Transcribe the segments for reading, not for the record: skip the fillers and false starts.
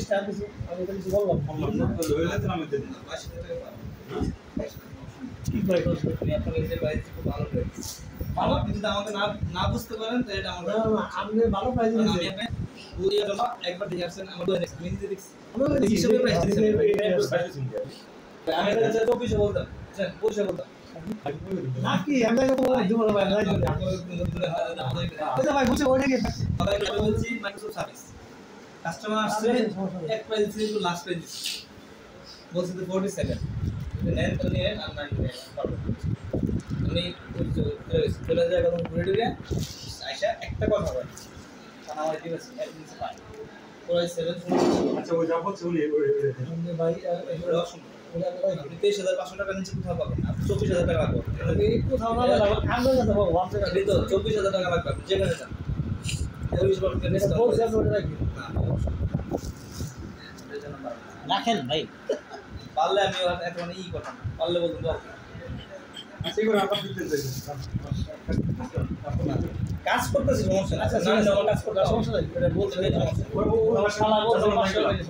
star কিছু আমি তো কিছু বললাম কি ভাই আমি আপনাকে যে প্রাইস খুব ভালো প্রাইস ভালো আপনি যদি আমাকে না বুঝতে পারেন তাহলে এটা আমাদের আমি ভালো প্রাইস আমি দিয়েছি আপনি বুঝিয়ে জন্য একবার দেখে আসছেন আমার দুই মিনিট দেখছি আমি হিসাবে প্রাইস দিয়েছি আমি এটা 24 বলতাম 25 বলতাম নাকি আমরা তো দিব না ভাই নাই ওটা ভাই বুঝে ওইটা কি আমি বলছি মাইক্রোসফট সার্ভিস কাস্টমার আসছে এক প্রাইস ছিল লাস্ট প্রাইস বলছে তো 47 নেন তো নিয়ে আমরা আমি চলে যাই এখন ঘুরে ঘুরে আইসা একটা কথা বলি কারণ আমার দিবস একদিন পাই ওরা 7 আচ্ছা ওই যাব চলে ভাই এগুলো শুনুন আপনি 23,500 টাকা নিচে কোথাও পাবেন না 24,000 টাকা লাগবে কোথাও না আমরা যাবো ওয়ান টাকা এই তো 24,000 টাকা লাগবে আপনি যেখানে যান ওই হিসাবে বলছি আমি ওটা রাখি রাখেন ভাই পারলে আমি এখন কথা না পারলে বলুন তো আচ্ছা এগুলো আবার দিতে চাই কাজ করতেছি সমস্যা না আচ্ছা না কাজ করতে সমস্যা নাই এটা বলতে নেই সমস্যা ওই শালা বলছে 500 টাকা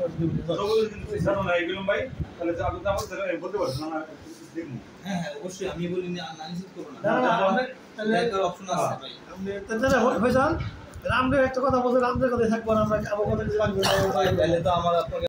সবগুলো কিন্তু জানো না এগুলো ভাই তাহলে তো আপনি আমাদের বলতে পারছেন না দেখুন হ্যাঁ অবশ্যই আমি বলি না নিষেধ করব না না তাহলে একটা অপশন আছে ভাই তাহলে হয়ে যান রামদেব একটা কথা বলছে রামদেব কথা থাকবো আমরা আবার কথা কিছু রাখবো তাহলে তো আমার আপনাকে